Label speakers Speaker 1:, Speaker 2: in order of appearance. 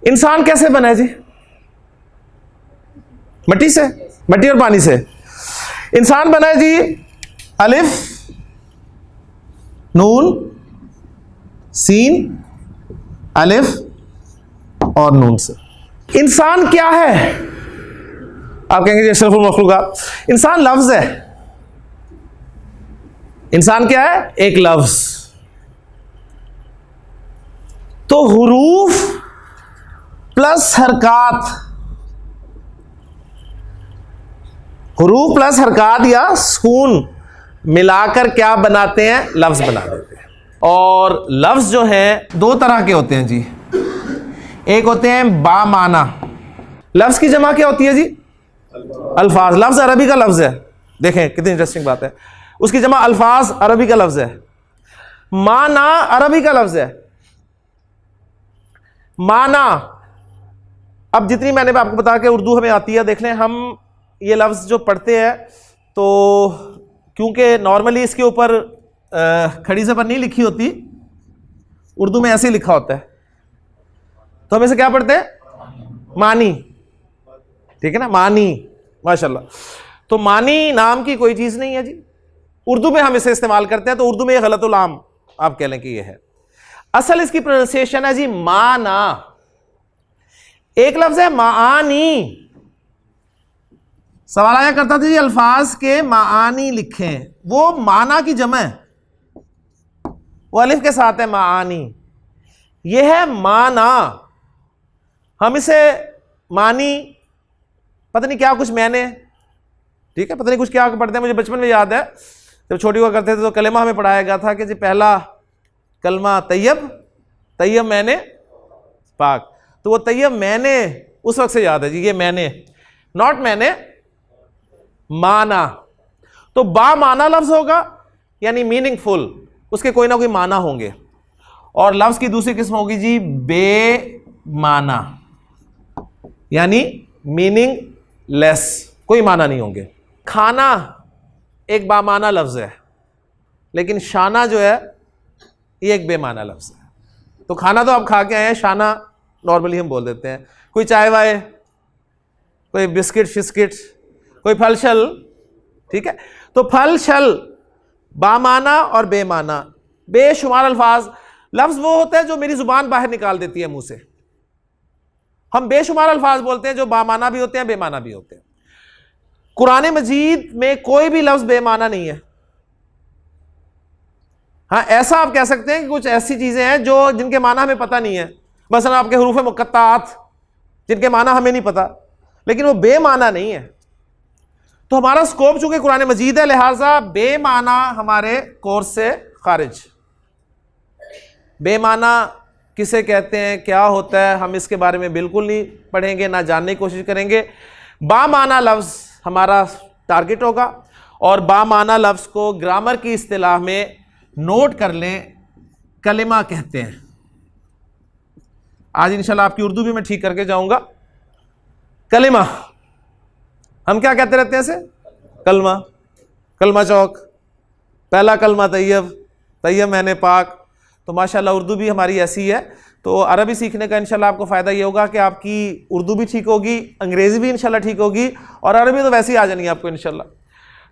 Speaker 1: इंसान कैसे बना है जी? मट्टी से, मट्टी और पानी से। इंसान बना है जी अलिफ नून सीन अलिफ और नून से। इंसान क्या है? आप कहेंगे जी अशरफुल मखलूक़ात। इंसान लफ्ज है। इंसान क्या है? एक लफ्ज। तो हुरूफ प्लस हरकात, हुरूफ प्लस हरकात या सुकून मिलाकर क्या बनाते हैं? लफ्ज बना देते हैं। और लफ्ज जो हैं दो तरह के होते हैं जी। एक होते हैं बामाना। लफ्ज की जमा क्या होती है जी? अल्फाज। लफ्ज अरबी का लफ्ज है। देखें कितनी इंटरेस्टिंग बात है। उसकी जमा अल्फाज, अरबी का लफ्ज है। माना अरबी का लफ्ज है। माना, अब जितनी मैंने आपको बता के उर्दू हमें आती है, देख लें हम ये लफ्ज जो पढ़ते हैं तो क्योंकि नॉर्मली इसके ऊपर खड़ी ज़बर नहीं लिखी होती, उर्दू में ऐसे ही लिखा होता है, तो हम इसे क्या पढ़ते हैं? मानी। ठीक है ना, मानी। माशाल्लाह। तो मानी नाम की कोई चीज नहीं है जी। उर्दू में हम इसे इस्तेमाल करते हैं, तो उर्दू में ये गलतुल आम आप कह लें कि ये है। असल इसकी प्रोनाउंसिएशन है जी माना। एक लफ्ज है मानी। सवाल आया करता था जी अल्फाज के मानी लिखें, वो माना की जमा है, वो अलिफ के साथ है मानी। ये है माना। हम इसे मानी पता नहीं क्या कुछ मैंने, ठीक है, पता नहीं कुछ क्या पढ़ते हैं। मुझे बचपन में याद है जब छोटी हुआ करते थे तो कलेमा हमें पढ़ाया गया था कि जी पहला कलमा तैयब, तैयब मैंने पाक। तो वो तैयब मैंने उस वक्त से याद है जी, ये मैंने, नॉट मैंने, माना। तो बा माना लफ्ज होगा यानी मीनिंगफुल, उसके कोई ना कोई माना होंगे। और लफ्ज की दूसरी किस्म होगी जी बे माना, यानी मीनिंग लेस, कोई माना नहीं होंगे। खाना एक बामाना लफ्ज है, लेकिन शाना जो है ये एक बेमाना लफ्ज है। तो खाना तो आप खा के आए हैं, शाना नॉर्मली हम बोल देते हैं। कोई चाय वाय, कोई बिस्किट शिस्किट, कोई फल शल, ठीक है। तो फल शल बामाना और बेमाना, बेशुमार अल्फाज। लफ्ज वो होता है जो मेरी जुबान बाहर निकाल देती है मुंह से। हम बेशुमार अल्फाज बोलते हैं जो बामाना भी होते हैं बेमाना भी होते हैं। कुरान मजीद में कोई भी लफ्ज बेमाना नहीं है। हाँ, ऐसा आप कह सकते हैं कि कुछ ऐसी चीजें हैं जो जिनके माना हमें पता नहीं है, मसलन आपके हुरूफ मुक़त्तात जिनके माना हमें नहीं पता, लेकिन वो बेमाना नहीं है। तो हमारा स्कोप चूंकि कुरान मजीद है, लिहाजा बेमाना हमारे कोर्स से खारिज। बेमाना किसे कहते हैं, क्या होता है, हम इसके बारे में बिल्कुल नहीं पढ़ेंगे, ना जानने की कोशिश करेंगे। बामाना लफ्ज हमारा टारगेट होगा, और बामाना लफ्ज को ग्रामर की इस्तिलाह में नोट कर लें, कलिमा कहते हैं। आज इंशाल्लाह आपकी उर्दू भी मैं ठीक करके जाऊंगा। कलिमा हम क्या कहते रहते हैं इसे? कलमा, कलमा चौक, पहला कलमा तैयब, तैयब मैंने पाक। तो माशाल्लाह उर्दू भी हमारी ऐसी है। तो अरबी सीखने का इंशाल्लाह आपको फ़ायदा ये होगा कि आपकी उर्दू भी ठीक होगी, अंग्रेज़ी भी इंशाल्लाह ठीक होगी, और अरबी तो वैसे ही आ जानी है आपको इंशाल्लाह।